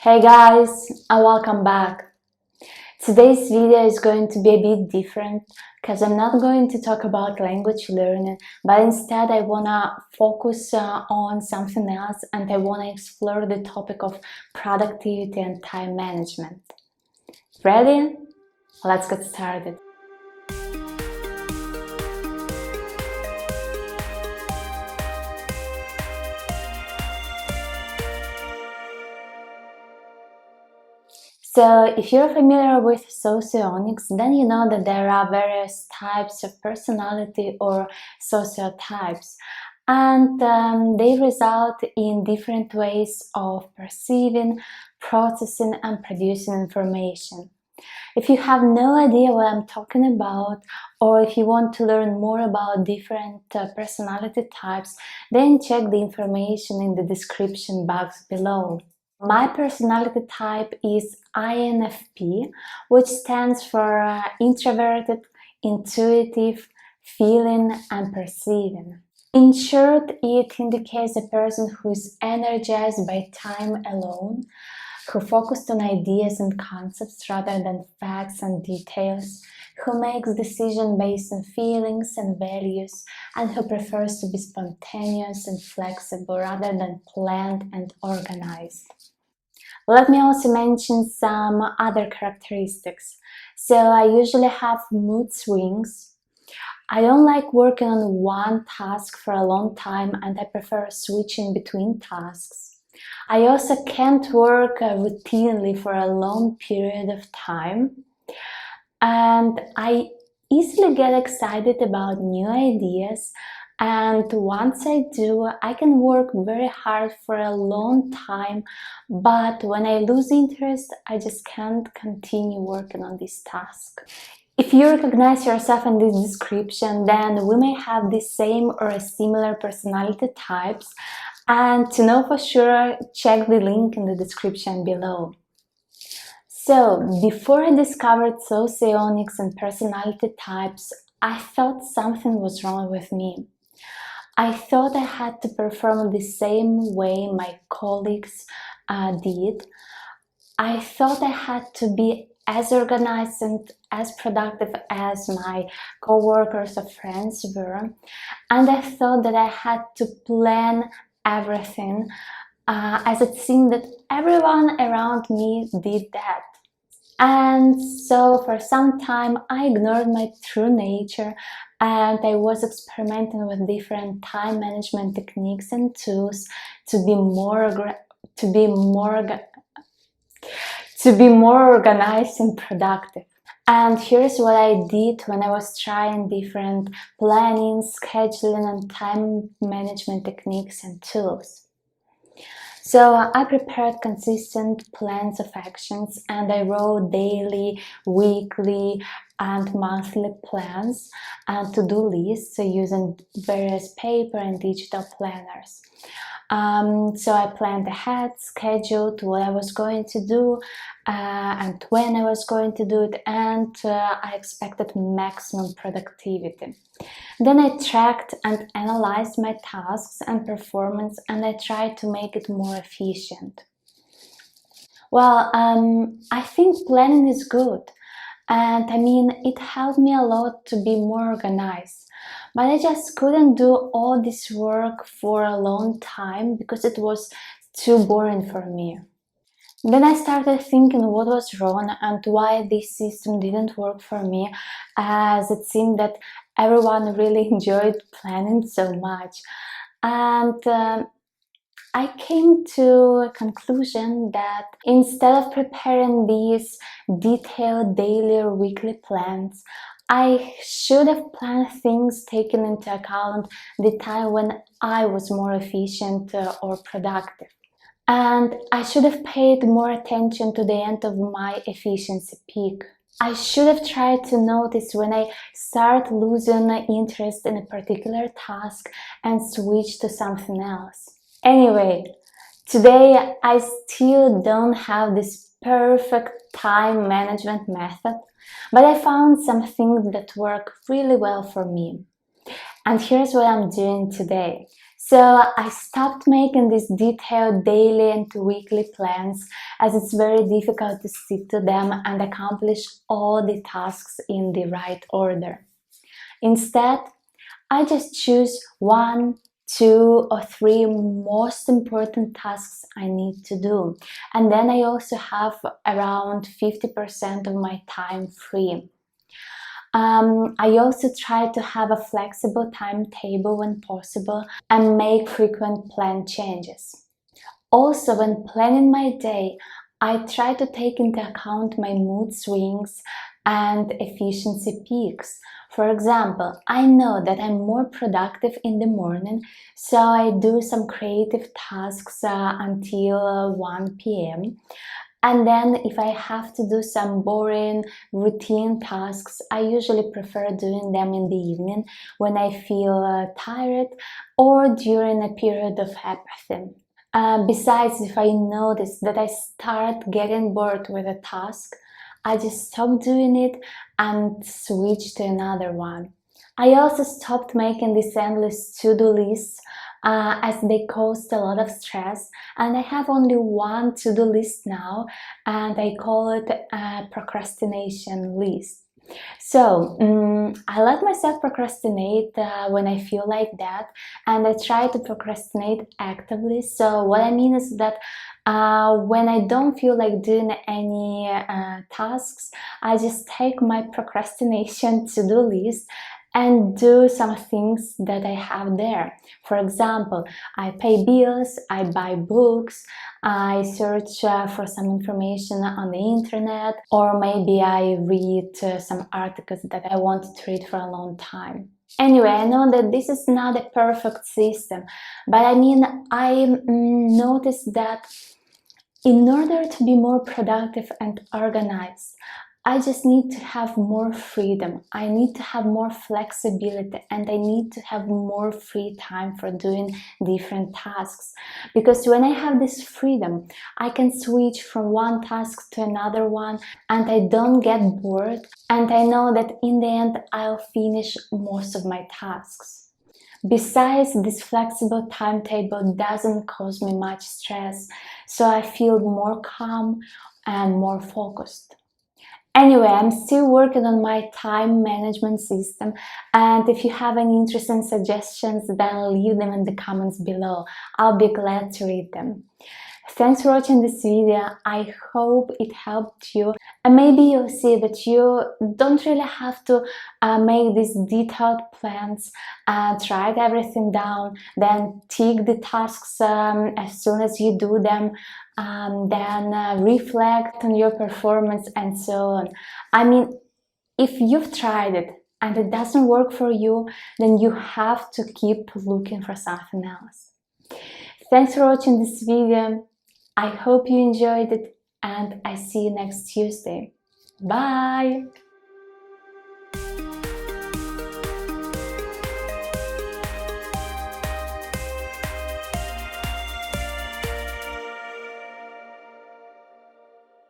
Hey guys, and welcome back. Today's video is going to be a bit different because I'm not going to talk about language learning, but instead I wanna focus on something else, and I wanna explore the topic of productivity and time management. Ready? Let's get started. So, if you're familiar with socionics, then you know that there are various types of personality or sociotypes, and they result in different ways of perceiving, processing, and producing information. If you have no idea what I'm talking about, or if you want to learn more about different personality types, then check the information in the description box below. My personality type is INFP, which stands for introverted, intuitive, feeling, and perceiving. In short, it indicates a person who is energized by time alone, who focused on ideas and concepts rather than facts and details, who makes decisions based on feelings and values, and who prefers to be spontaneous and flexible rather than planned and organized. Let me also mention some other characteristics. So I usually have mood swings. I don't like working on one task for a long time, and I prefer switching between tasks. I also can't work routinely for a long period of time, and I easily get excited about new ideas, and once I do, I can work very hard for a long time, but when I lose interest, I just can't continue working on this task. If you recognize yourself in this description, then we may have the same or a similar personality types, and to know for sure, check the link in the description below. So, before I discovered socionics and personality types, I thought something was wrong with me. I thought I had to perform the same way my colleagues did. I thought I had to be as organized and as productive as my co-workers or friends were, and I thought that I had to plan everything, as it seemed that everyone around me did that. And so for some time I ignored my true nature, and I was experimenting with different time management techniques and tools to be more organized and productive. And here's what I did when I was trying different planning, scheduling, and time management techniques and tools. So I prepared consistent plans of actions, and I wrote daily, weekly, and monthly plans and to-do lists using various paper and digital planners. So I planned ahead, scheduled what I was going to do and when I was going to do it, and I expected maximum productivity. Then I tracked and analyzed my tasks and performance, and I tried to make it more efficient. Well, I think planning is good, and I mean, it helped me a lot to be more organized. But I just couldn't do all this work for a long time because it was too boring for me. Then I started thinking what was wrong and why this system didn't work for me, as it seemed that everyone really enjoyed planning so much. And I came to a conclusion that instead of preparing these detailed daily or weekly plans, I should have planned things taking into account the time when I was more efficient or productive. And I should have paid more attention to the end of my efficiency peak. I should have tried to notice when I start losing interest in a particular task and switch to something else. Anyway, today I still don't have this perfect time management method, but I found some things that work really well for me. And here's what I'm doing today. So I stopped making these detailed daily and weekly plans, as it's very difficult to stick to them and accomplish all the tasks in the right order. Instead, I just choose 1, 2 or 3 most important tasks I need to do. And then I also have around 50% of my time free. I also try to have a flexible timetable when possible and make frequent plan changes. Also, when planning my day, I try to take into account my mood swings and efficiency peaks. For example, I know that I'm more productive in the morning, so I do some creative tasks until 1 p.m. And then if I have to do some boring routine tasks, I usually prefer doing them in the evening when I feel tired or during a period of apathy. Besides, if I notice that I start getting bored with a task, I just stop doing it and switch to another one. I also stopped making these endless to-do lists as they caused a lot of stress, and I have only one to-do list now, and I call it a procrastination list. So I let myself procrastinate when I feel like that, and I try to procrastinate actively. So what I mean is that when I don't feel like doing any tasks, I just take my procrastination to-do list and do some things that I have there. For example, I pay bills, I buy books, I search for some information on the internet, or maybe I read some articles that I wanted to read for a long time. Anyway, I know that this is not a perfect system, but I mean, I noticed that in order to be more productive and organized, I just need to have more freedom. I need to have more flexibility, and I need to have more free time for doing different tasks. Because when I have this freedom, I can switch from one task to another one, and I don't get bored. And I know that in the end, I'll finish most of my tasks. Besides, this flexible timetable doesn't cause me much stress, so I feel more calm and more focused. Anyway, I'm still working on my time management system, and if you have any interesting suggestions, then leave them in the comments below. I'll be glad to read them. Thanks for watching this video. I hope it helped you, and maybe you'll see that you don't really have to make these detailed plans and write everything down, then tick the tasks as soon as you do them, then reflect on your performance and so on. I mean, if you've tried it and it doesn't work for you, then you have to keep looking for something else. Thanks for watching this video. I hope you enjoyed it, and I see you next Tuesday. Bye!